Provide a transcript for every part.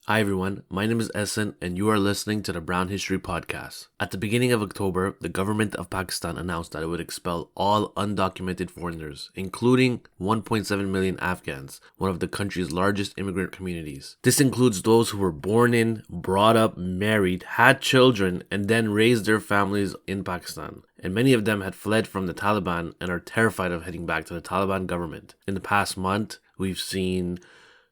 Hi everyone, my name is Essen and you are listening to the Brown History Podcast. At the beginning of October, the government of Pakistan announced that it would expel all undocumented foreigners, including 1.7 million Afghans, one of the country's largest immigrant communities. This includes those who were born in, brought up, married, had children, and then raised their families in Pakistan. And many of them had fled from the Taliban and are terrified of heading back to the Taliban government. In the past month, we've seen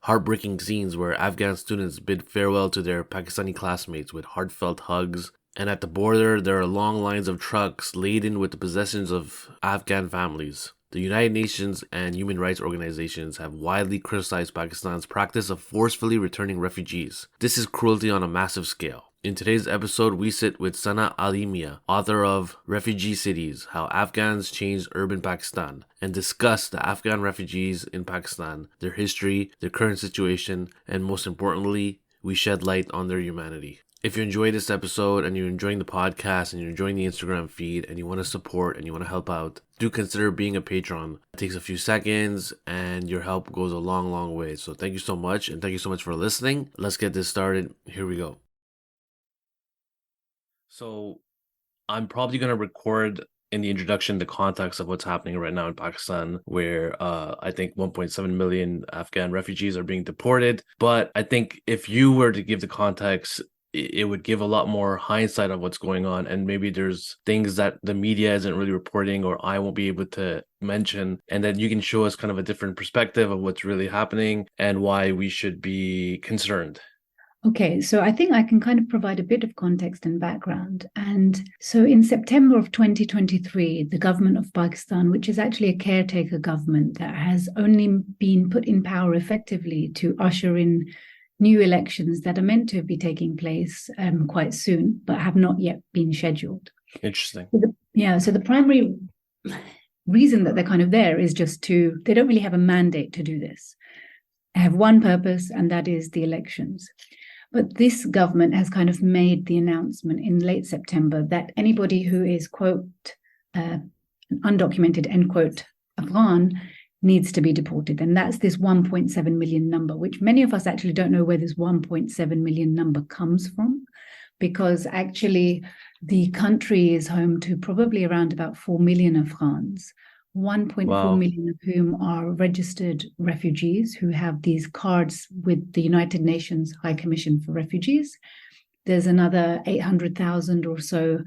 heartbreaking scenes where Afghan students bid farewell to their Pakistani classmates with heartfelt hugs. And at the border, there are long lines of trucks laden with the possessions of Afghan families. The United Nations and human rights organizations have widely criticized Pakistan's practice of forcefully returning refugees. This is cruelty on a massive scale. In today's episode, we sit with Sanaa Alimia, author of Refugee Cities, How Afghans Changed Urban Pakistan, and discuss the Afghan refugees in Pakistan, their history, their current situation, and most importantly, we shed light on their humanity. If you enjoyed this episode and you're enjoying the podcast and you're enjoying the Instagram feed and you want to support and you want to help out, do consider being a patron. It takes a few seconds and your help goes a long, long way. So thank you so much, and thank you so much for listening. Let's get this started. Here we go. So I'm probably going to record in the introduction the context of what's happening right now in Pakistan, where I think 1.7 million Afghan refugees are being deported. But I think if you were to give the context, it would give a lot more hindsight of what's going on. And maybe there's things that the media isn't really reporting or I won't be able to mention. And then you can show us kind of a different perspective of what's really happening and why we should be concerned. Okay, so I think I can kind of provide a bit of context and background. And so in September of 2023, the government of Pakistan, which is actually a caretaker government that has only been put in power effectively to usher in new elections that are meant to be taking place quite soon, but have not yet been scheduled. Interesting. So the primary reason that they're kind of there is just they don't really have a mandate to do this. They have one purpose, and that is the elections. But this government has kind of made the announcement in late September that anybody who is, quote, undocumented, end quote, Afghan needs to be deported. And that's this 1.7 million number, which many of us actually don't know where this 1.7 million number comes from, because actually the country is home to probably around about 4 million Afghans. 1.4 million of whom are registered refugees who have these cards with the United Nations High Commission for Refugees. There's another 800,000 or so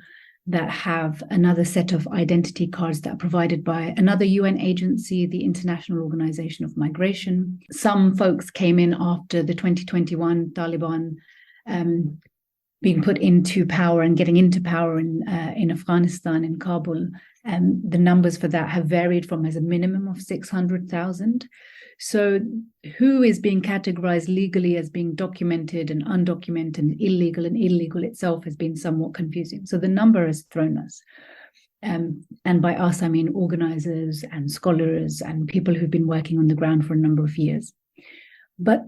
that have another set of identity cards that are provided by another UN agency, the International Organization of Migration. Some folks came in after the 2021 Taliban being put into power and getting into power in Afghanistan, in Kabul. And the numbers for that have varied from as a minimum of 600,000. So who is being categorized legally as being documented and undocumented and illegal itself has been somewhat confusing. So the number has thrown us. And by us, I mean organizers and scholars and people who've been working on the ground for a number of years. But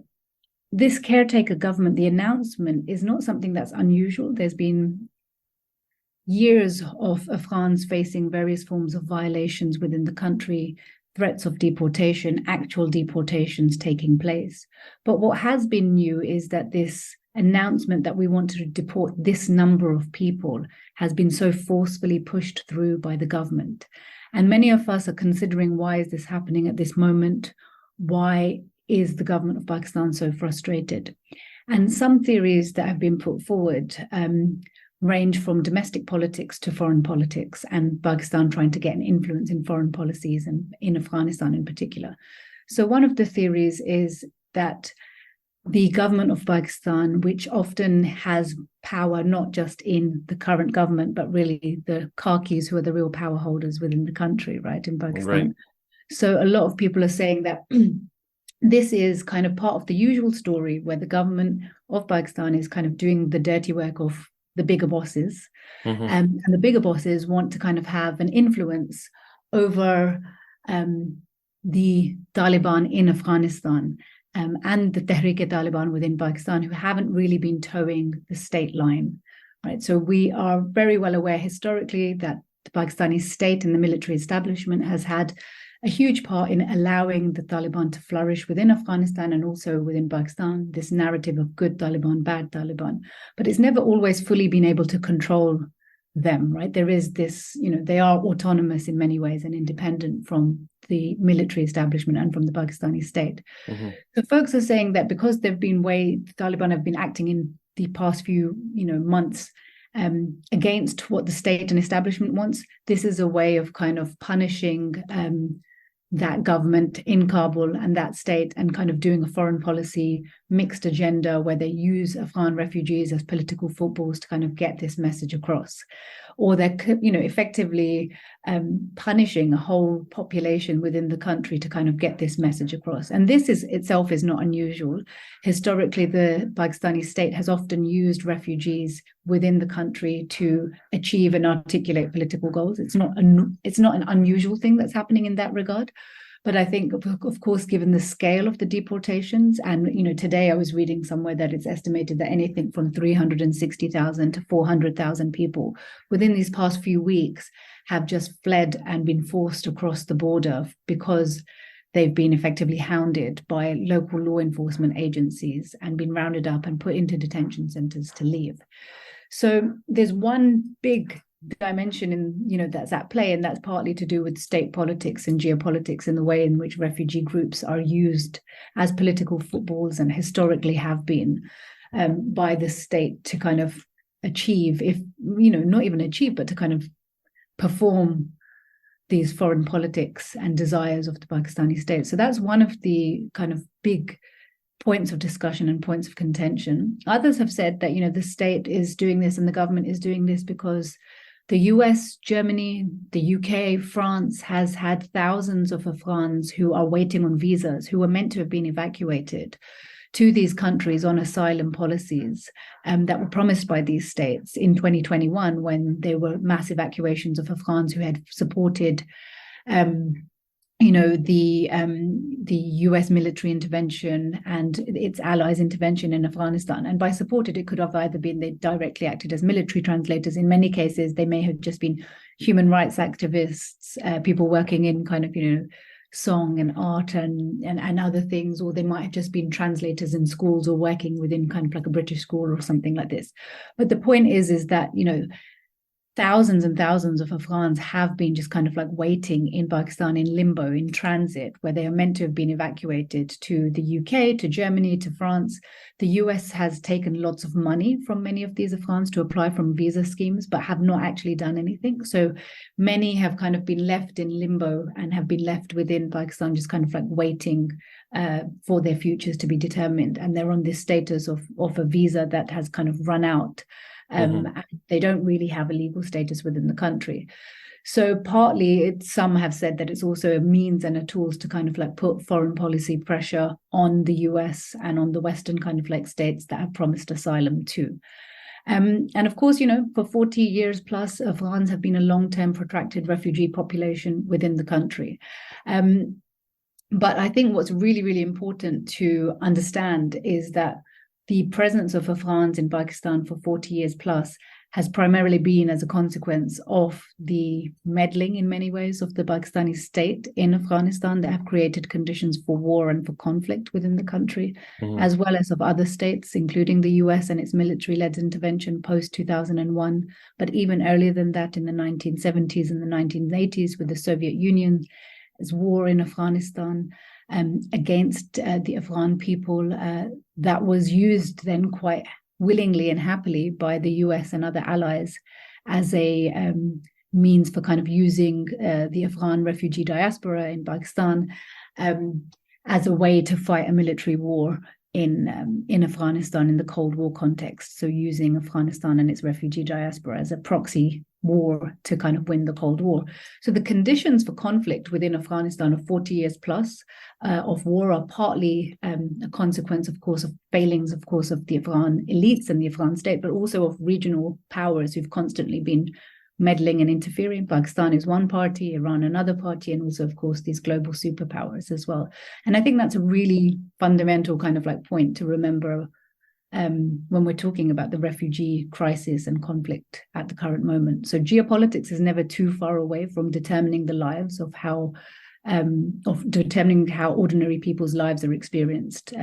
this caretaker government, the announcement is not something that's unusual. There's been years of Afghans facing various forms of violations within the country, threats of deportation, actual deportations taking place. But what has been new is that this announcement that we want to deport this number of people has been so forcefully pushed through by the government. And many of us are considering, why is this happening at this moment? Why is the government of Pakistan so frustrated? And some theories that have been put forward range from domestic politics to foreign politics, and Pakistan trying to get an influence in foreign policies and in Afghanistan in particular. So one of the theories is that the government of Pakistan, which often has power not just in the current government, but really the Khakis who are the real power holders within the country, right, in Pakistan. Right. So a lot of people are saying that this is kind of part of the usual story where the government of Pakistan is kind of doing the dirty work of the bigger bosses. Mm-hmm. And the bigger bosses want to kind of have an influence over the Taliban in Afghanistan and the Tehreek-e-Taliban within Pakistan, who haven't really been towing the state line, right? So we are very well aware historically that the Pakistani state and the military establishment has had a huge part in allowing the Taliban to flourish within Afghanistan and also within Pakistan, this narrative of good Taliban, bad Taliban. But it's never always fully been able to control them, right? There is this, they are autonomous in many ways and independent from the military establishment and from the Pakistani state. Mm-hmm. So folks are saying that because the Taliban have been acting in the past few, months against what the state and establishment wants, this is a way of kind of punishing that government in Kabul and that state, and kind of doing a foreign policy mixed agenda where they use Afghan refugees as political footballs to kind of get this message across. Or they're, effectively punishing a whole population within the country to kind of get this message across. And this itself is not unusual. Historically, the Pakistani state has often used refugees within the country to achieve and articulate political goals. It's not an unusual thing that's happening in that regard. But I think, of course, given the scale of the deportations, and today I was reading somewhere that it's estimated that anything from 360,000 to 400,000 people within these past few weeks have just fled and been forced across the border because they've been effectively hounded by local law enforcement agencies and been rounded up and put into detention centers to leave. So there's one big dimension in that's at play, and that's partly to do with state politics and geopolitics in the way in which refugee groups are used as political footballs, and historically have been by the state to kind of achieve, if not even achieve, but to kind of perform these foreign politics and desires of the Pakistani state. So that's one of the kind of big points of discussion and points of contention. Others have said that the state is doing this and the government is doing this because the US, Germany, the UK, France has had thousands of Afghans who are waiting on visas, who were meant to have been evacuated to these countries on asylum policies that were promised by these states in 2021, when there were mass evacuations of Afghans who had supported the US military intervention and its allies' intervention in Afghanistan. And by supported, it could have either been they directly acted as military translators. In many cases, they may have just been human rights activists, people working in kind of, song and art and other things, or they might have just been translators in schools or working within kind of like a British school or something like this. But the point is that, thousands and thousands of Afghans have been just kind of like waiting in Pakistan in limbo, in transit, where they are meant to have been evacuated to the UK, to Germany, to France. The US has taken lots of money from many of these Afghans to apply from visa schemes, but have not actually done anything. So many have kind of been left in limbo and have been left within Pakistan, just kind of like waiting for their futures to be determined. And they're on this status of a visa that has kind of run out. They don't really have a legal status within the country. So partly some have said that it's also a means and a tools to kind of like put foreign policy pressure on the US and on the Western kind of like states that have promised asylum too. And of course, for 40 years plus, Afghans have been a long-term protracted refugee population within the country. But I think what's really, really important to understand is that the presence of Afghans in Pakistan for 40 years plus has primarily been as a consequence of the meddling in many ways of the Pakistani state in Afghanistan that have created conditions for war and for conflict within the country, as well as of other states, including the US and its military-led intervention post-2001, but even earlier than that in the 1970s and the 1980s with the Soviet Union's war in Afghanistan. Against the Afghan people that was used then quite willingly and happily by the US and other allies as a means for kind of using the Afghan refugee diaspora in Pakistan as a way to fight a military war in Afghanistan in the Cold War context. So using Afghanistan and its refugee diaspora as a proxy war to kind of win the Cold War. So the conditions for conflict within Afghanistan of 40 years plus of war are partly a consequence, of course, of failings, of course, of the Afghan elites and the Afghan state, but also of regional powers who've constantly been meddling and interfering. Pakistan is one party, Iran another party, and also, of course, these global superpowers as well. And I think that's a really fundamental kind of like point to remember when we're talking about the refugee crisis and conflict at the current moment. So geopolitics is never too far away from determining the lives of how of determining how ordinary people's lives are experienced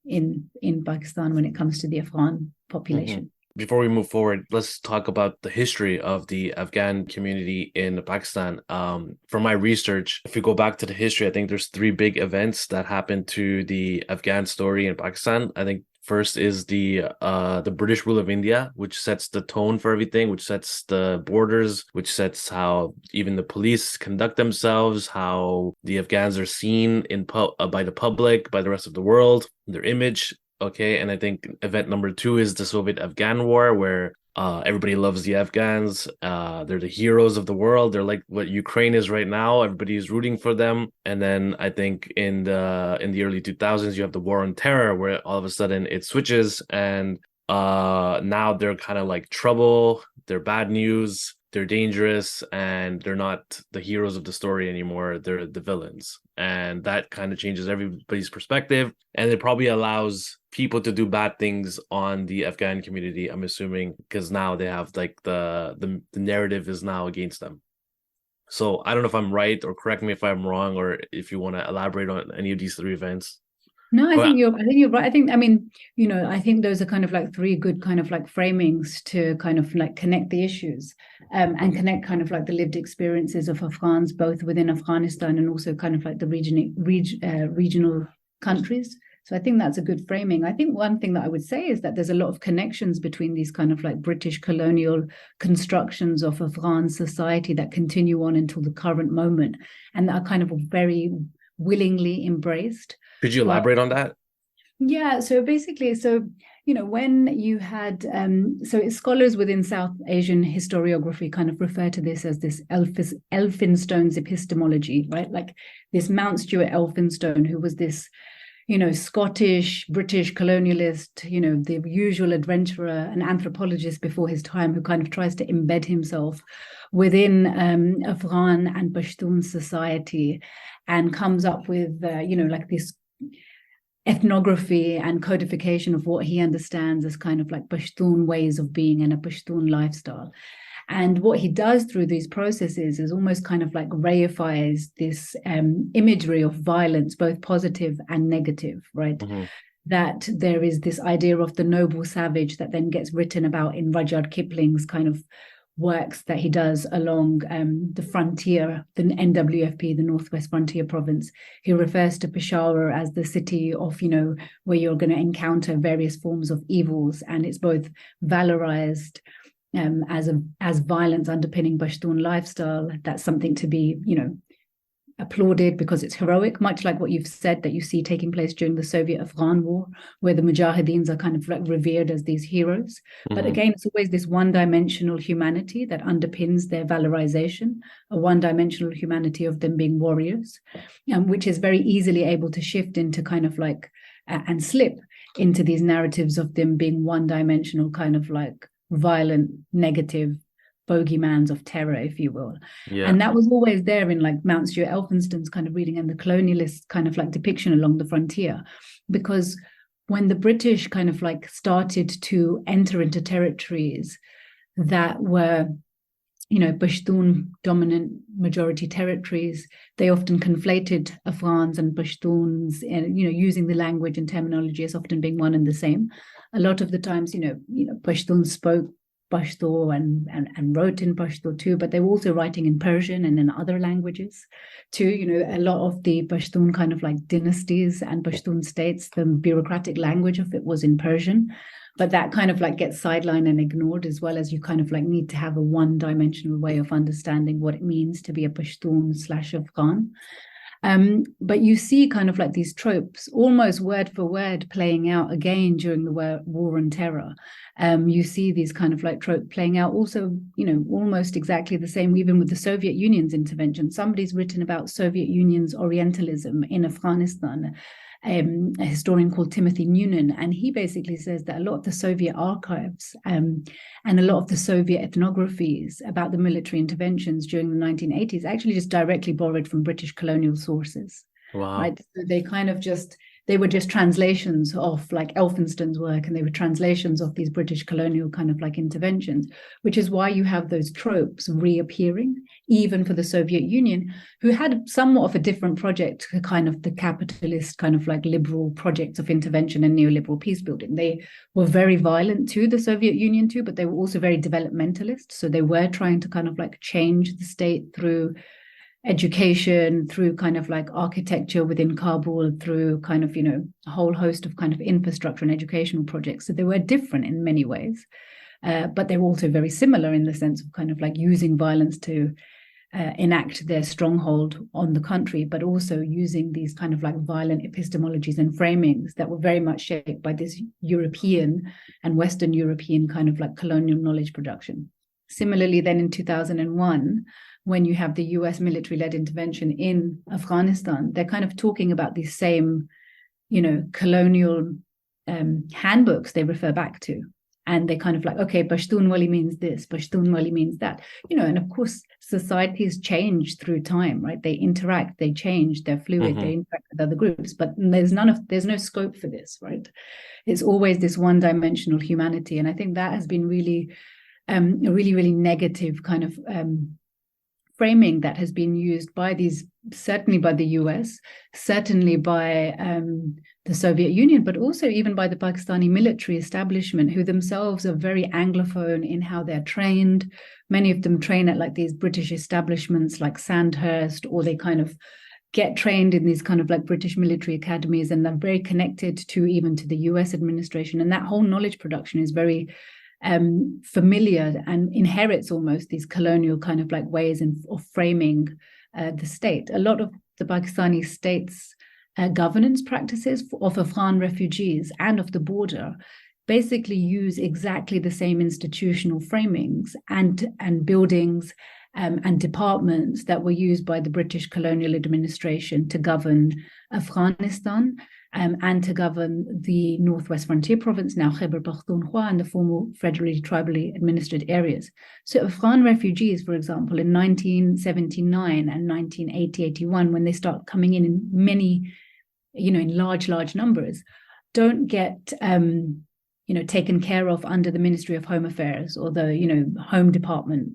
in Pakistan when it comes to the Afghan population. Before we move forward, let's talk about the history of the Afghan community in Pakistan. From my research, if you go back to the history, I think there's three big events that happened to the Afghan story in Pakistan. I think first is the British rule of India, which sets the tone for everything, which sets the borders, which sets how even the police conduct themselves, how the Afghans are seen by the public, by the rest of the world, their image. Okay, and I think event number two is the Soviet-Afghan War, where everybody loves the Afghans. They're the heroes of the world. They're like what Ukraine is right now. Everybody's rooting for them. And then I think in the early 2000s, you have the War on Terror, where all of a sudden it switches, and now they're kind of like trouble. They're bad news. They're dangerous, and they're not the heroes of the story anymore. They're the villains. And that kind of changes everybody's perspective. And it probably allows people to do bad things on the Afghan community, I'm assuming, because now they have like the narrative is now against them. So I don't know if I'm right, or correct me if I'm wrong, or if you want to elaborate on any of these three events. No, I think you're right. I think those are kind of like three good kind of like framings to kind of like connect the issues and connect kind of like the lived experiences of Afghans, both within Afghanistan and also kind of like the regional countries. So I think that's a good framing. I think one thing that I would say is that there's a lot of connections between these kind of like British colonial constructions of Afghan society that continue on until the current moment, and that are kind of very willingly embraced. Could you elaborate on that? Yeah, so basically, when you had, scholars within South Asian historiography kind of refer to this as this Elfin Stones epistemology, right? Like this Mount Stuart Elphinstone, who was this, Scottish, British colonialist, the usual adventurer, an anthropologist before his time, who kind of tries to embed himself within Afghan and Pashtun society and comes up with, like this ethnography and codification of what he understands as kind of like Pashtun ways of being and a Pashtun lifestyle. And what he does through these processes is almost kind of like reifies this imagery of violence, both positive and negative, right? Mm-hmm. That there is this idea of the noble savage that then gets written about in Rudyard Kipling's kind of works that he does along the frontier, the NWFP, the Northwest Frontier Province. He refers to Peshawar as the city of, where you're going to encounter various forms of evils, and it's both valorized as violence underpinning Pashtun lifestyle. That's something to be, applauded because it's heroic, much like what you've said that you see taking place during the Soviet-Afghan War, where the Mujahideens are kind of like revered as these heroes. Mm-hmm. But again, it's always this one-dimensional humanity that underpins their valorization, a one-dimensional humanity of them being warriors, which is very easily able to shift into kind of like, and slip into these narratives of them being one-dimensional, kind of like violent, negative, bogeymans of terror, if you will. Yeah. And that was always there in like Mount Stuart Elphinstone's kind of reading and the colonialist kind of like depiction along the frontier. Because when the British kind of like started to enter into territories that were, Pashtun dominant majority territories, they often conflated Afghans and Pashtuns, and, using the language and terminology as often being one and the same. A lot of the times, Pashtuns spoke Pashto and wrote in Pashto too, but they were also writing in Persian and in other languages too. A lot of the Pashtun kind of like dynasties and Pashtun states, the bureaucratic language of it was in Persian, but that kind of like gets sidelined and ignored, as well as you kind of like need to have a one-dimensional way of understanding what it means to be a Pashtun/Afghan. But you see kind of like these tropes almost word for word playing out again during the war on terror. You see these kind of like tropes playing out also, almost exactly the same, even with the Soviet Union's intervention. Somebody's written about Soviet Union's Orientalism in Afghanistan, a historian called Timothy Noonan, and he basically says that a lot of the Soviet archives and a lot of the Soviet ethnographies about the military interventions during the 1980s actually just directly borrowed from British colonial sources. Wow. Right? So they kind of just they were just translations of like Elfin Stones' work, and they were translations of these British colonial kind of like interventions, which is why you have those tropes reappearing, even for the Soviet Union, who had somewhat of a different project to kind of the capitalist kind of like liberal projects of intervention and neoliberal peace building. They were very violent too, the Soviet Union too, but they were also very developmentalist. So they were trying to kind of like change the state through education, through kind of like architecture within Kabul, through kind of, a whole host of kind of infrastructure and educational projects. So they were different in many ways, but they were also very similar in the sense of kind of like using violence to enact their stronghold on the country, but also using these kind of like violent epistemologies and framings that were very much shaped by this European and Western European kind of like colonial knowledge production. Similarly, then in 2001, when you have the US military-led intervention in Afghanistan, they're kind of talking about these same, colonial handbooks they refer back to. And they kind of like, okay, Pashtun Wali means this, Pashtun Wali means that, and of course, societies change through time, right? They interact, they change, they're fluid, they interact with other groups, but there's no scope for this, right? It's always this one-dimensional humanity. And I think that has been really, a really, really negative kind of framing that has been used by these, certainly by the US, certainly by the Soviet Union, but also even by the Pakistani military establishment, who themselves are very Anglophone in how they're trained. Many of them train at like these British establishments like Sandhurst, or they kind of get trained in these kind of like British military academies, and they're very connected to even to the US administration. And that whole knowledge production is very familiar and inherits almost these colonial kind of like ways of framing the state. A lot of the Pakistani state's governance practices of Afghan refugees and of the border basically use exactly the same institutional framings and buildings and departments that were used by the British colonial administration to govern Afghanistan and to govern the Northwest Frontier Province, now Khyber Pakhtunkhwa, and the former federally tribally administered areas. So Afghan refugees, for example, in 1979 and 1980-81, when they start coming in many, in large numbers, don't get taken care of under the Ministry of Home Affairs or the Home Department.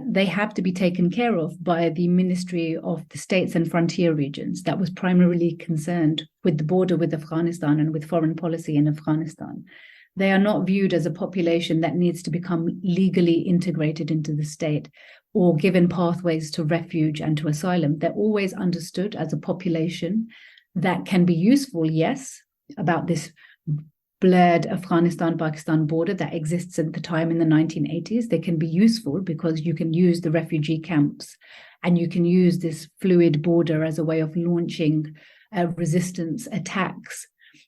They have to be taken care of by the Ministry of the States and Frontier Regions that was primarily concerned with the border with Afghanistan and with foreign policy in Afghanistan. They are not viewed as a population that needs to become legally integrated into the state or given pathways to refuge and to asylum. They're always understood as a population that can be useful, yes, about this blurred Afghanistan-Pakistan border that exists at the time in the 1980s. They can be useful because you can use the refugee camps and you can use this fluid border as a way of launching resistance attacks.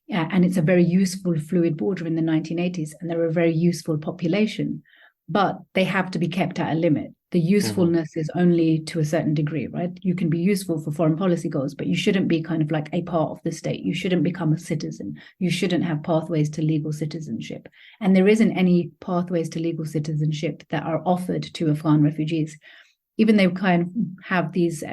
And it's a very useful fluid border in the 1980s, and they're a very useful population, but they have to be kept at a limit. The usefulness is only to a certain degree, right? You can be useful for foreign policy goals, but you shouldn't be kind of like a part of the state. You shouldn't become a citizen. You shouldn't have pathways to legal citizenship. And there isn't any pathways to legal citizenship that are offered to Afghan refugees. Even they kind of have these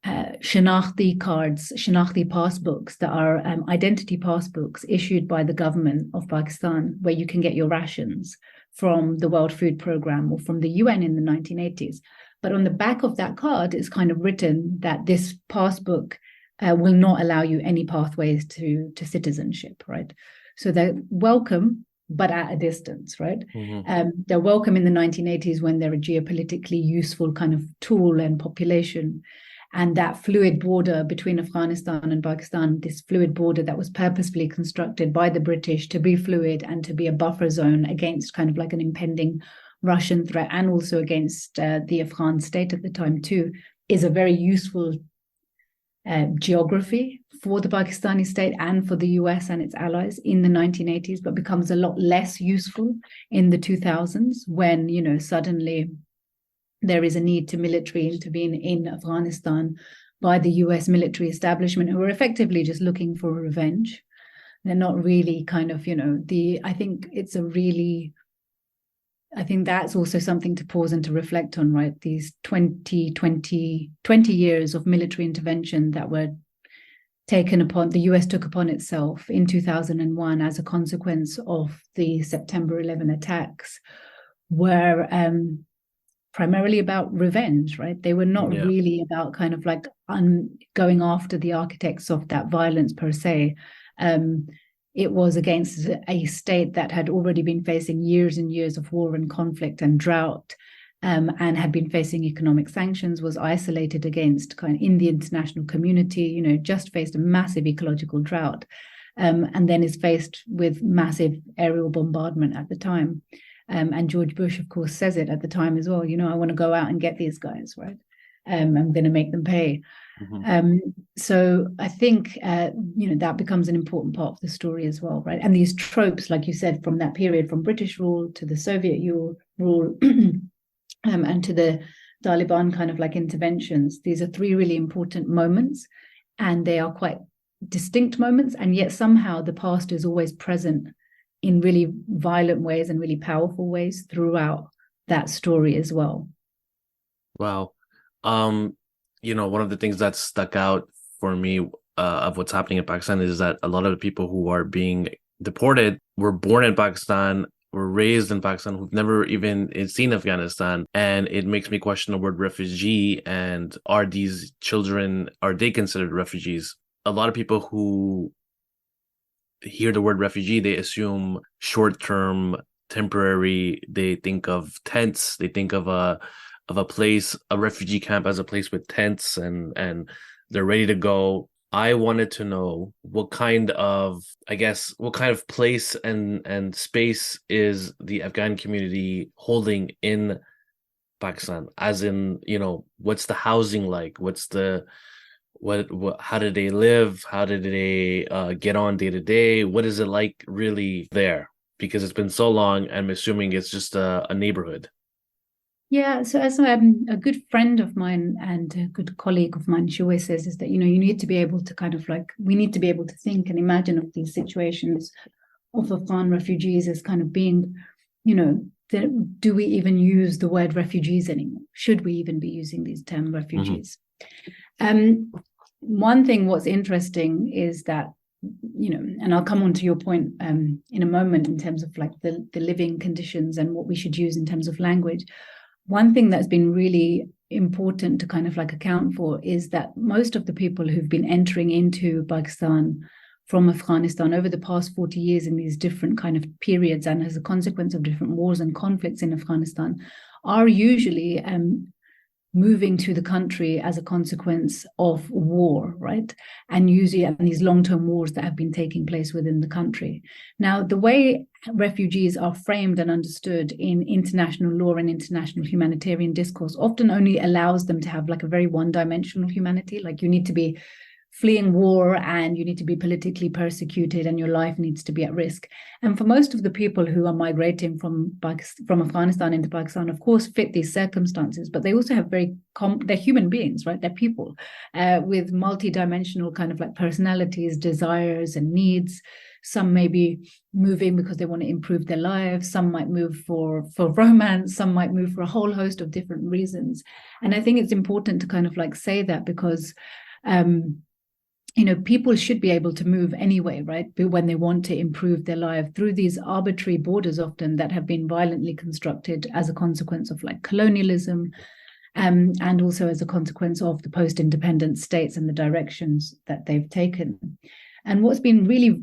Shanakhti cards, Shanakhti passbooks that are identity passbooks issued by the government of Pakistan, where you can get your rations from the World Food Programme or from the UN in the 1980s. But on the back of that card is kind of written that this passbook will not allow you any pathways to citizenship, right? So they're welcome, but at a distance, right? They're welcome in the 1980s when they're a geopolitically useful kind of tool and population. And that fluid border between Afghanistan and Pakistan, this fluid border that was purposefully constructed by the British to be fluid and to be a buffer zone against kind of like an impending Russian threat, and also against the Afghan state at the time too, is a very useful geography for the Pakistani state and for the US and its allies in the 1980s, but becomes a lot less useful in the 2000s when, suddenly there is a need to military intervene in Afghanistan by the US military establishment, who are effectively just looking for revenge. They're not really kind of, I think that's also something to pause and to reflect on, right? These 20 years of military intervention that were the US took upon itself in 2001 as a consequence of the September 11 attacks were primarily about revenge, right? They were not really about kind of like going after the architects of that violence per se. It was against a state that had already been facing years and years of war and conflict and drought, and had been facing economic sanctions, was isolated against kind of in the international community, just faced a massive ecological drought, and then is faced with massive aerial bombardment at the time. And George Bush, of course, says it at the time as well, I want to go out and get these guys, right? I'm going to make them pay. So I think, that becomes an important part of the story as well, right? And these tropes, like you said, from that period, from British rule to the Soviet rule, and to the Taliban kind of like interventions, these are three really important moments, and they are quite distinct moments, and yet somehow the past is always present in really violent ways and really powerful ways throughout that story as well. Wow. One of the things that stuck out for me of what's happening in Pakistan is that a lot of the people who are being deported were born in Pakistan, were raised in Pakistan, who've never even seen Afghanistan. And it makes me question the word refugee, and are these children, are they considered refugees? A lot of people who hear the word refugee, they assume short-term, temporary. They think of tents. They think of a place, a refugee camp, as a place with tents, and they're ready to go. I wanted to know what kind of place and space is the Afghan community holding in Pakistan? As in, what's the housing like? What's the how did they live? How did they get on day to day? What is it like really there? Because it's been so long, I'm assuming it's just a neighborhood. Yeah, so as a good friend of mine and a good colleague of mine, she always says is that, you need to be able to we need to be able to think and imagine of these situations of Afghan refugees as kind of being, do we even use the word refugees anymore? Should we even be using these term refugees? One thing what's interesting is that, and I'll come on to your point in a moment in terms of like the living conditions and what we should use in terms of language. One thing that's been really important to kind of like account for is that most of the people who've been entering into Pakistan from Afghanistan over the past 40 years in these different kind of periods and as a consequence of different wars and conflicts in Afghanistan are usually moving to the country as a consequence of war, right? And usually these long-term wars that have been taking place within the country. Now, the way refugees are framed and understood in international law and international humanitarian discourse often only allows them to have like a very one-dimensional humanity, like you need to be fleeing war and you need to be politically persecuted and your life needs to be at risk. And for most of the people who are migrating from Afghanistan into Pakistan, of course, fit these circumstances, but they also have they're human beings, right? They're people with multi-dimensional kind of like personalities, desires and needs. Some may be moving because they want to improve their lives. Some might move for romance. Some might move for a whole host of different reasons. And I think it's important to kind of like say that because people should be able to move anyway, right? But when they want to improve their life through these arbitrary borders often that have been violently constructed as a consequence of like colonialism, and also as a consequence of the post-independence states and the directions that they've taken. And what's been really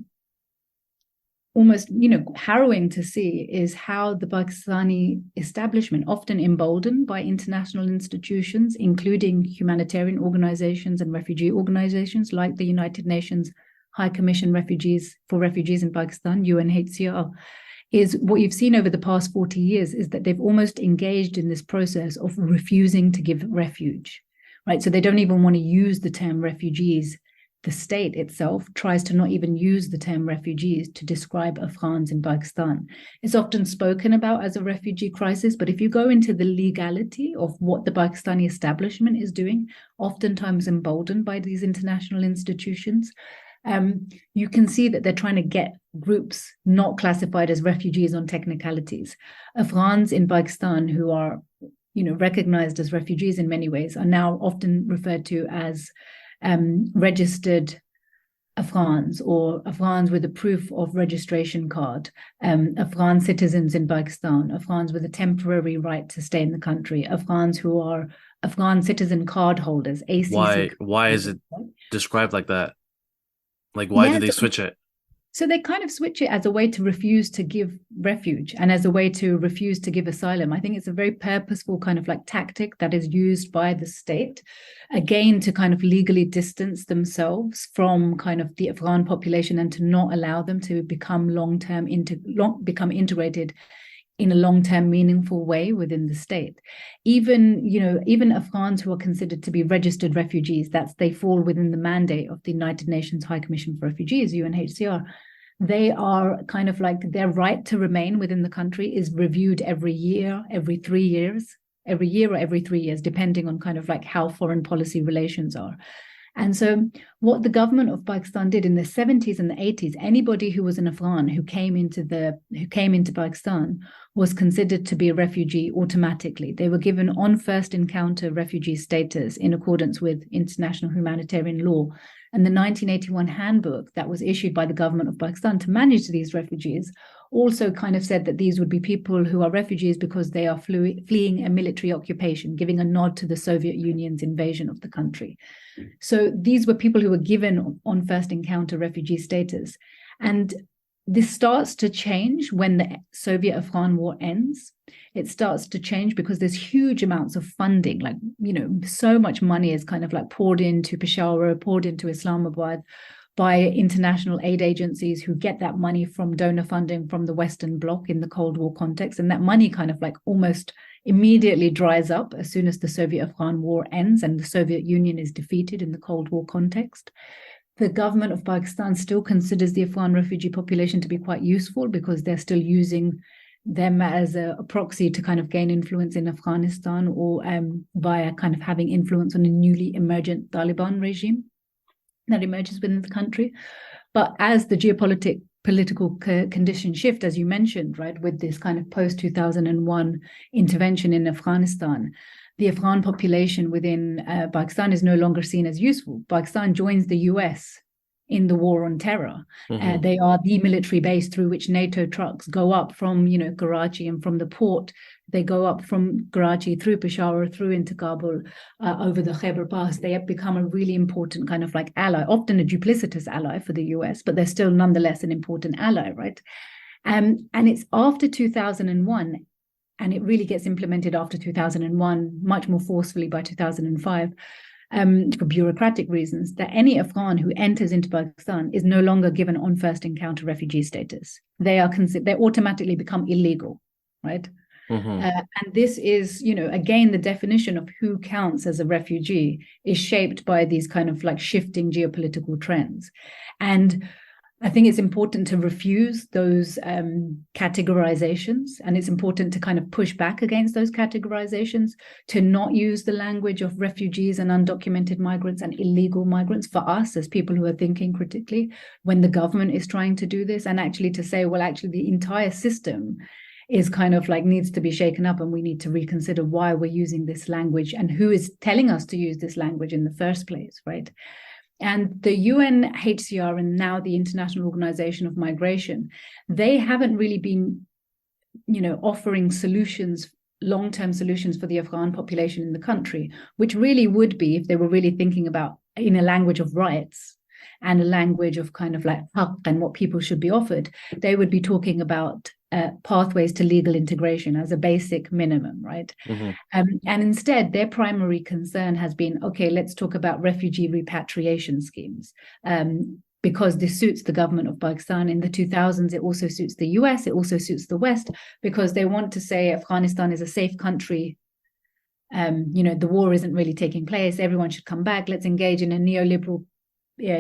almost, harrowing to see is how the Pakistani establishment, often emboldened by international institutions, including humanitarian organizations and refugee organizations like the United Nations High Commission for Refugees in Pakistan, UNHCR, is what you've seen over the past 40 years is that they've almost engaged in this process of refusing to give refuge, right? So they don't even want to use the term refugees. The state itself tries to not even use the term refugees to describe Afghans in Pakistan. It's often spoken about as a refugee crisis, but if you go into the legality of what the Pakistani establishment is doing, oftentimes emboldened by these international institutions, you can see that they're trying to get groups not classified as refugees on technicalities. Afghans in Pakistan who are, recognized as refugees in many ways are now often referred to as registered Afghans or Afghans with a proof of registration card, Afghan citizens in Pakistan, Afghans with a temporary right to stay in the country, Afghans who are Afghan citizen card holders, ACC. Why is it described like that? Like, why Yeah, did they switch it? so they kind of switch it as a way to refuse to give refuge and as a way to refuse to give asylum. I think it's a very purposeful kind of like tactic that is used by the state, again, to kind of legally distance themselves from kind of the Afghan population and to not allow them to become become integrated in a long-term meaningful way within the state. Even Afghans who are considered to be registered refugees, they fall within the mandate of the United Nations High Commission for Refugees, UNHCR. They are kind of like, their right to remain within the country is reviewed every year, every 3 years, every year or every 3 years, depending on kind of like how foreign policy relations are. And so what the government of Pakistan did in the 70s and the 80s, anybody who was an Afghan who came into Pakistan was considered to be a refugee automatically. They were given on first encounter refugee status in accordance with international humanitarian law. And the 1981 handbook that was issued by the government of Pakistan to manage these refugees also kind of said that these would be people who are refugees because they are fleeing a military occupation, giving a nod to the Soviet Union's invasion of the country. So these were people who were given on first encounter refugee status. And this starts to change when the Soviet-Afghan war ends. It starts to change because there's huge amounts of funding, like, so much money is kind of like poured into Peshawar, poured into Islamabad by international aid agencies who get that money from donor funding from the Western Bloc in the Cold War context. And that money kind of like almost immediately dries up as soon as the Soviet-Afghan war ends and the Soviet Union is defeated in the Cold War context. The government of Pakistan still considers the Afghan refugee population to be quite useful because they're still using them as a proxy to kind of gain influence in Afghanistan or via kind of having influence on a newly emergent Taliban regime that emerges within the country. But as the political conditions shift, as you mentioned, right, with this kind of post-2001 intervention in Afghanistan, the Afghan population within Pakistan is no longer seen as useful. Pakistan joins the US in the war on terror. Mm-hmm. They are the military base through which NATO trucks go up from, Karachi, and from the port. They go up from Karachi through Peshawar, through into Kabul, over the Khyber Pass. They have become a really important kind of like ally, often a duplicitous ally for the US, but they're still nonetheless an important ally, right? And it's after 2001, and it really gets implemented after 2001, much more forcefully by 2005, for bureaucratic reasons, that any Afghan who enters into Pakistan is no longer given on first encounter refugee status. They automatically become illegal, right? Mm-hmm. And this is, again, the definition of who counts as a refugee is shaped by these kind of like shifting geopolitical trends. And I think it's important to refuse those categorizations, and it's important to kind of push back against those categorizations, to not use the language of refugees and undocumented migrants and illegal migrants for us as people who are thinking critically when the government is trying to do this, and actually to say, well, actually the entire system is kind of like needs to be shaken up and we need to reconsider why we're using this language and who is telling us to use this language in the first place, right? And the UNHCR and now the International Organization of Migration, they haven't really been, offering solutions, long-term solutions for the Afghan population in the country, which really would be, if they were really thinking about in a language of rights and a language of kind of like haqq and what people should be offered, they would be talking about pathways to legal integration as a basic minimum, right? Mm-hmm. And instead, their primary concern has been, okay, let's talk about refugee repatriation schemes, because this suits the government of Pakistan. In the 2000s, it also suits the US, it also suits the West, because they want to say Afghanistan is a safe country. The war isn't really taking place. Everyone should come back. Let's engage in a neoliberal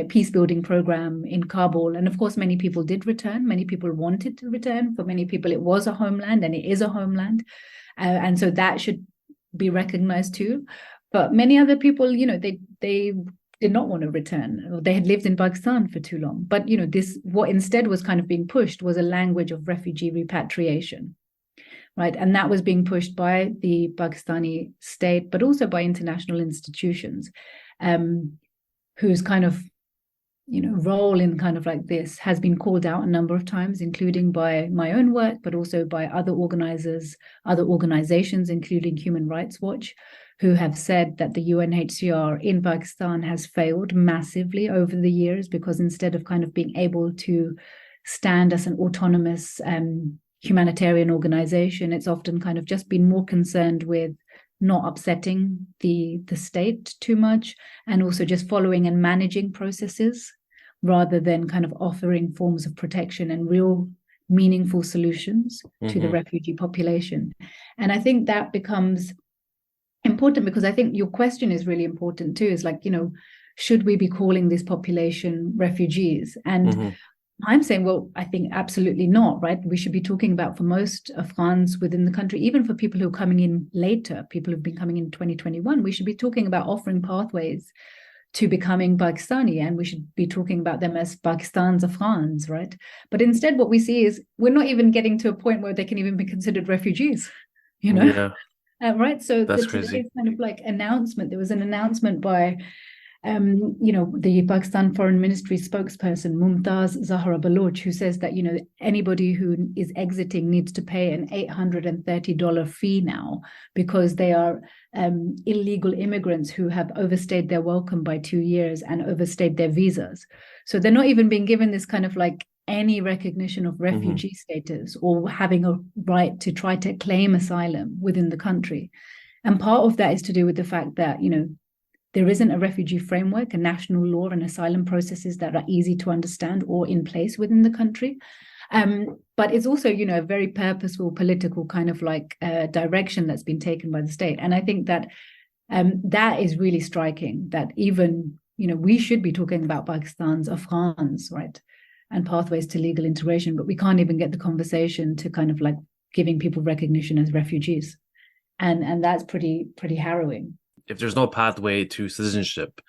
peace building program in Kabul. And of course, many people did return. Many people wanted to return. For many people, it was a homeland, and it is a homeland. And so that should be recognized too. But many other people, they did not want to return. They had lived in Pakistan for too long. But, what instead was kind of being pushed was a language of refugee repatriation, right? And that was being pushed by the Pakistani state, but also by international institutions, whose kind of role in kind of like this has been called out a number of times, including by my own work, but also by other organizers, other organizations, including Human Rights Watch, who have said that the UNHCR in Pakistan has failed massively over the years, because instead of kind of being able to stand as an autonomous humanitarian organization, it's often kind of just been more concerned with not upsetting the state too much, and also just following and managing processes rather than kind of offering forms of protection and real meaningful solutions to the refugee population. And I think that becomes important, because I think your question is really important too, is like, should we be calling this population refugees? And I'm saying, well, I think absolutely not, right? We should be talking about, for most Afghans within the country, even for people who are coming in later, people who've been coming in 2021, we should be talking about offering pathways to becoming Pakistani, and we should be talking about them as Pakistan's Afghans, right? But instead, what we see is we're not even getting to a point where they can even be considered refugees, Yeah, right? So that's today's crazy. kind of like announcement, there was an announcement by the Pakistan Foreign Ministry spokesperson, Mumtaz Zahra Baloch, who says that, anybody who is exiting needs to pay an $830 fee now, because they are illegal immigrants who have overstayed their welcome by 2 years and overstayed their visas. So they're not even being given this kind of like any recognition of refugee status or having a right to try to claim asylum within the country. And part of that is to do with the fact that, there isn't a refugee framework, a national law, and asylum processes that are easy to understand or in place within the country. But it's also, a very purposeful political kind of like direction that's been taken by the state. And I think that that is really striking, that even, we should be talking about Pakistan's Afghans, right? And pathways to legal integration, but we can't even get the conversation to kind of like giving people recognition as refugees. And that's pretty harrowing. If there's no pathway to citizenship,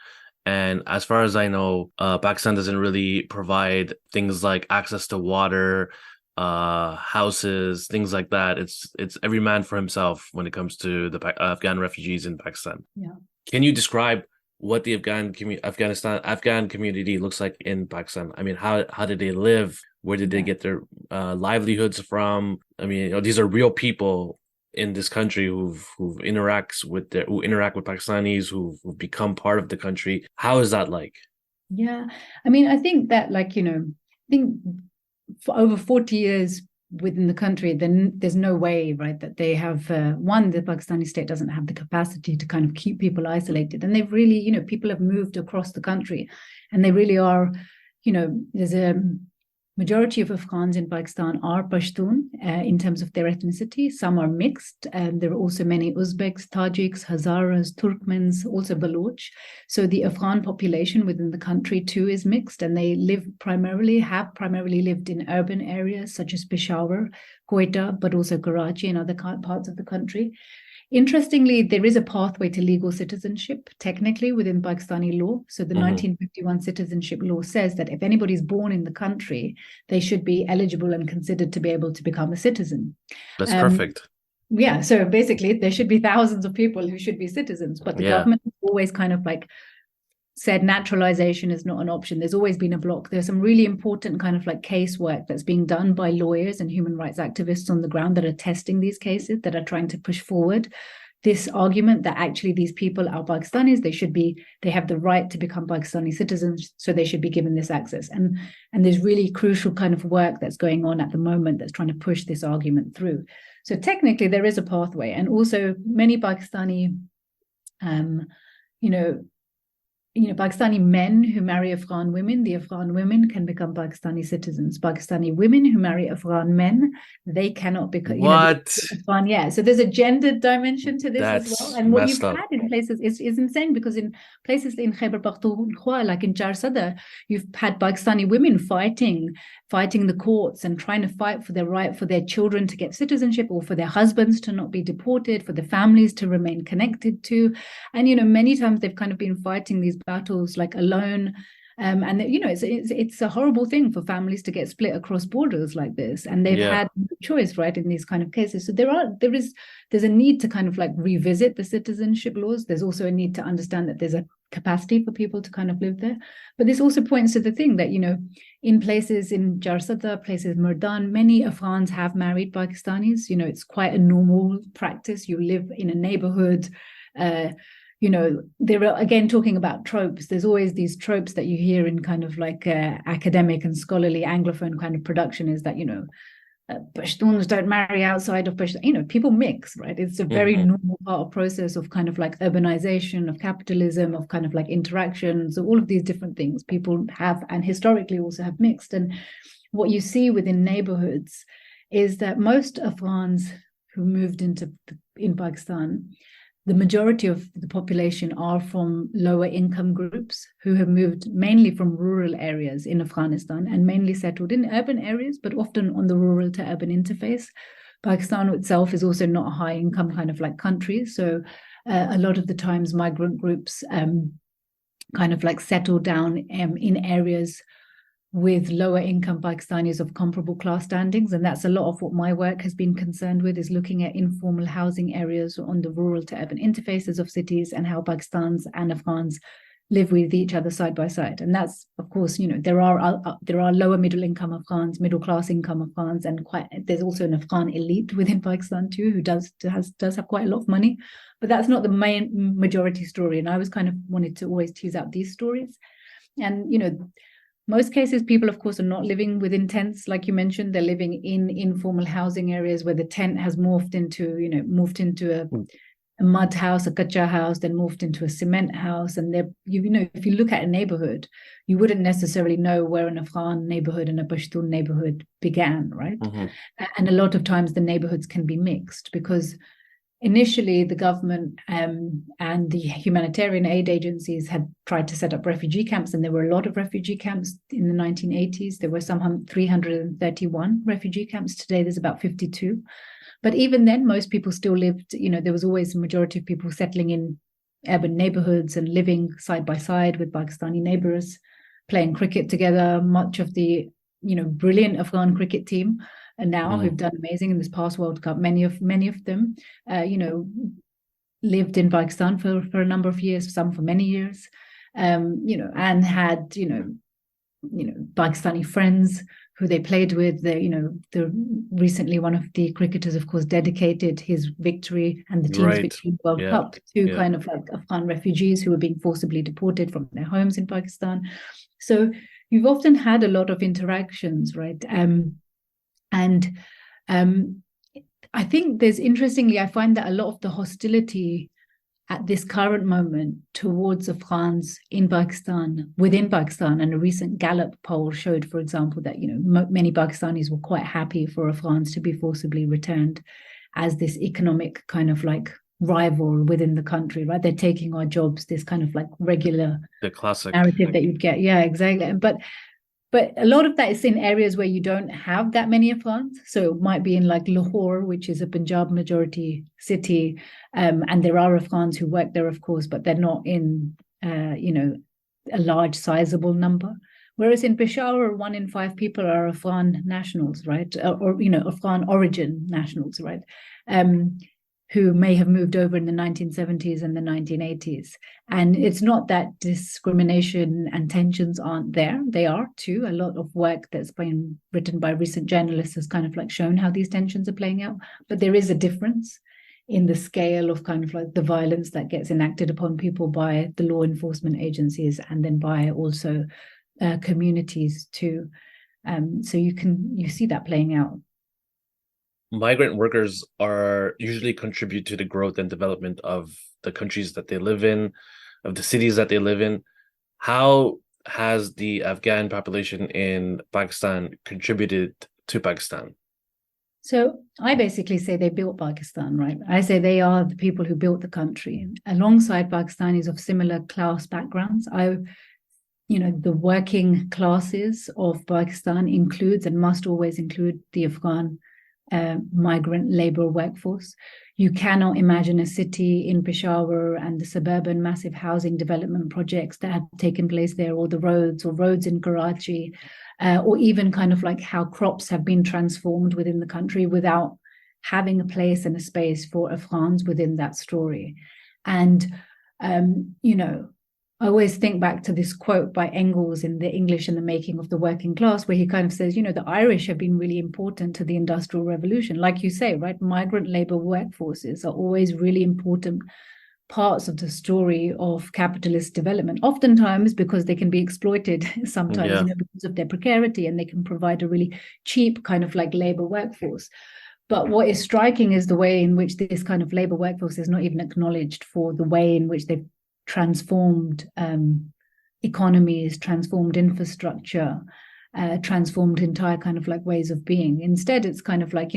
and as far as I know, Pakistan doesn't really provide things like access to water, houses, things like that. It's every man for himself when it comes to the Afghan refugees in Pakistan. Yeah. Can you describe what the Afghan community looks like in Pakistan? I mean, how did they live? Where did they get their livelihoods from? I mean, these are real people in this country who interact with Pakistanis, who've become part of the country. How is that like? Yeah, I mean, I think that, like, I think for over 40 years within the country, then there's no way, right, that they have the Pakistani state doesn't have the capacity to kind of keep people isolated, and they've really, people have moved across the country, and they really are, there's a majority of Afghans in Pakistan are Pashtun in terms of their ethnicity. Some are mixed. There are also many Uzbeks, Tajiks, Hazaras, Turkmens, also Baloch. So the Afghan population within the country too is mixed, and they have primarily lived in urban areas such as Peshawar, Quetta, but also Karachi and other parts of the country. Interestingly, there is a pathway to legal citizenship, technically, within Pakistani law. So the 1951 citizenship law says that if anybody is born in the country, they should be eligible and considered to be able to become a citizen. That's perfect. Yeah, so basically there should be thousands of people who should be citizens, but the government has always kind of like said naturalization is not an option. There's always been a block. There's some really important kind of like casework that's being done by lawyers and human rights activists on the ground that are testing these cases, that are trying to push forward this argument that actually these people are Pakistanis. They have the right to become Pakistani citizens, so they should be given this access. And there's really crucial kind of work that's going on at the moment that's trying to push this argument through. So technically there is a pathway, and also many Pakistani, Pakistani men who marry Afghan women, the Afghan women can become Pakistani citizens. Pakistani women who marry Afghan men, they cannot become. Afghan, yeah. So there's a gendered dimension to this as well. And what you've had in places is insane, because in places in Khyber Pakhtunkhwa, like in Charsada, you've had Pakistani women fighting the courts and trying to fight for their right for their children to get citizenship, or for their husbands to not be deported, for the families to remain connected to. And, many times they've kind of been fighting these battles like alone. And it's a horrible thing for families to get split across borders like this, and they've had no choice, right, in these kind of cases. So there's a need to kind of like revisit the citizenship laws. There's also a need to understand that there's a capacity for people to kind of live there. But this also points to the thing that, in places in Jarsada, places Murdan, many Afghans have married Pakistanis. It's quite a normal practice. You live in a neighborhood. There are, again, talking about tropes. There's always these tropes that you hear in kind of like academic and scholarly Anglophone kind of production, is that, Pashtuns don't marry outside of Pashtun. People mix, right? It's a very normal part of process of kind of like urbanization, of capitalism, of kind of like interaction. So all of these different things people have, and historically also have mixed. And what you see within neighborhoods is that most Afghans who moved in Pakistan, the majority of the population are from lower income groups who have moved mainly from rural areas in Afghanistan and mainly settled in urban areas, but often on the rural to urban interface. Pakistan itself is also not a high income kind of like country. So a lot of the times migrant groups kind of like settle down in areas with lower income Pakistanis of comparable class standings. And that's a lot of what my work has been concerned with, is looking at informal housing areas on the rural to urban interfaces of cities and how Pakistanis and Afghans live with each other side by side. And that's, of course, there are lower middle income Afghans, middle class income Afghans, and there's also an Afghan elite within Pakistan too, who does have quite a lot of money. But that's not the main majority story. And I was kind of wanted to always tease out these stories. And, most cases, people, of course, are not living within tents, like you mentioned. They're living in informal housing areas where the tent has morphed into a mud house, a kacha house, then morphed into a cement house. And if you look at a neighborhood, you wouldn't necessarily know where an Afghan neighborhood and a Pashtun neighborhood began, right? And a lot of times the neighborhoods can be mixed, because initially, the government and the humanitarian aid agencies had tried to set up refugee camps, and there were a lot of refugee camps in the 1980s. There were some 331 refugee camps. Today, there's about 52. But even then, most people still lived, there was always a majority of people settling in urban neighborhoods and living side by side with Pakistani neighbors, playing cricket together. Much of the, brilliant Afghan cricket team and now who've done amazing in this past World Cup. Many of them, lived in Pakistan for a number of years, some for many years, and had, Pakistani friends who they played with. Recently one of the cricketers, of course, dedicated his victory and the team's victory in the World Cup to kind of like Afghan refugees who were being forcibly deported from their homes in Pakistan. So you've often had a lot of interactions, right? And I think I find that a lot of the hostility at this current moment towards Afghans in Pakistan, within Pakistan, and a recent Gallup poll showed, for example, that many Pakistanis were quite happy for Afghans to be forcibly returned as this economic kind of like rival within the country, right? They're taking our jobs, this kind of like regular the classic narrative that you'd get. Yeah, exactly. But a lot of that is in areas where you don't have that many Afghans. So it might be in like Lahore, which is a Punjab majority city. And there are Afghans who work there, of course, but they're not in, a large sizable number. Whereas in Peshawar, 1 in 5 people are Afghan nationals, right? Or Afghan origin nationals, right? Who may have moved over in the 1970s and the 1980s. And it's not that discrimination and tensions aren't there. They are too. A lot of work that's been written by recent journalists has kind of like shown how these tensions are playing out. But there is a difference in the scale of kind of like the violence that gets enacted upon people by the law enforcement agencies and then by also communities too. So you see that playing out. Migrant workers are usually contribute to the growth and development of the countries that they live in, of the cities that they live in. How has the Afghan population in Pakistan contributed to Pakistan? So I basically say they built Pakistan, right? I say they are the people who built the country alongside Pakistanis of similar class backgrounds. The working classes of Pakistan includes and must always include the Afghan migrant labor workforce. You cannot imagine a city in Peshawar and the suburban massive housing development projects that have taken place there, or roads in Karachi, or even kind of like how crops have been transformed within the country without having a place and a space for Afghans within that story. And, I always think back to this quote by Engels in The English and the Making of the Working Class, where he kind of says, the Irish have been really important to the Industrial Revolution. Like you say, right? Migrant labor workforces are always really important parts of the story of capitalist development, oftentimes because they can be exploited sometimes, Yeah. because of their precarity, and they can provide a really cheap kind of like labor workforce. But what is striking is the way in which this kind of labor workforce is not even acknowledged for the way in which they've transformed economies, transformed infrastructure, transformed entire kind of like ways of being. Instead, it's kind of like,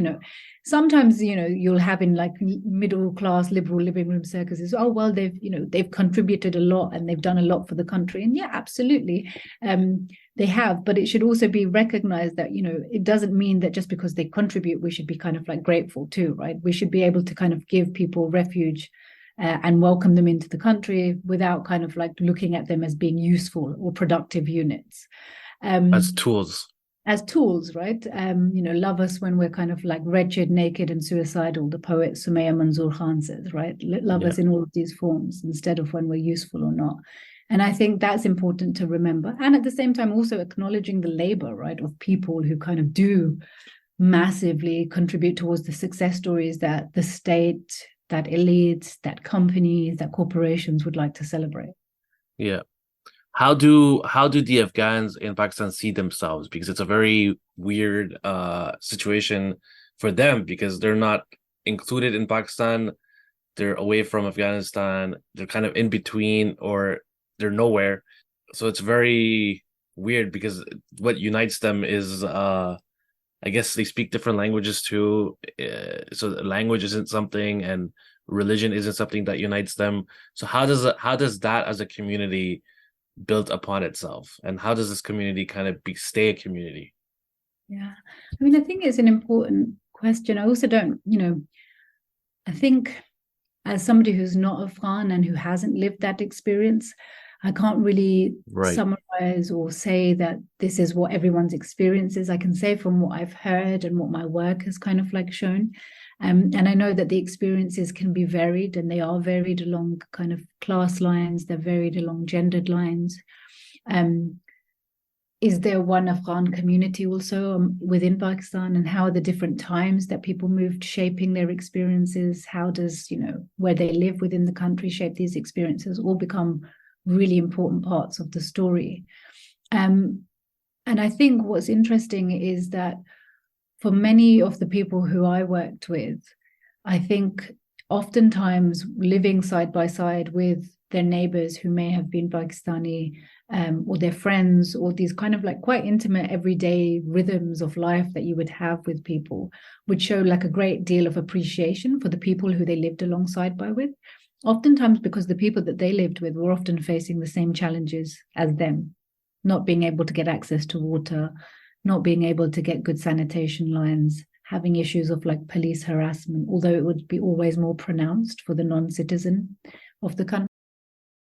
sometimes, you'll have in like middle class liberal living room circuses, oh, well, they've contributed a lot and they've done a lot for the country. And yeah, absolutely. They have, but it should also be recognized that, it doesn't mean that just because they contribute, we should be kind of like grateful too, right? We should be able to kind of give people refuge and welcome them into the country without kind of like looking at them as being useful or productive units. As tools. As tools, right? Love us when we're kind of like wretched, naked, and suicidal, the poet Sumaya Manzoor Khan says, right? Love us in all of these forms instead of when we're useful or not. And I think that's important to remember. And at the same time, also acknowledging the labor, right, of people who kind of do massively contribute towards the success stories that the state, that elites, that companies, that corporations would like to celebrate. Yeah. How do the Afghans in Pakistan see themselves? Because it's a very weird situation for them, because they're not included in Pakistan, they're away from Afghanistan, they're kind of in between, or they're nowhere. So it's very weird, because what unites them is I guess they speak different languages too. So language isn't something, and religion isn't something that unites them. So how does that as a community build upon itself, and how does this community kind of stay a community? Yeah, I mean, I think it's an important question. I also don't, I think as somebody who's not Afghan and who hasn't lived that experience, I can't really summarize or say that this is what everyone's experience is. I can say from what I've heard and what my work has kind of like shown. And I know that the experiences can be varied, and they are varied along kind of class lines, they're varied along gendered lines. Is there one Afghan community also within Pakistan, and how are the different times that people moved shaping their experiences? How does, where they live within the country shape these experiences? All become really important parts of the story. And I think what's interesting is that for many of the people who I worked with, I think oftentimes living side by side with their neighbors who may have been Pakistani, or their friends, or these kind of like quite intimate everyday rhythms of life that you would have with people, would show like a great deal of appreciation for the people who they lived alongside with. Oftentimes because the people that they lived with were often facing the same challenges as them, not being able to get access to water, not being able to get good sanitation lines, having issues of like police harassment, although it would be always more pronounced for the non-citizen of the country.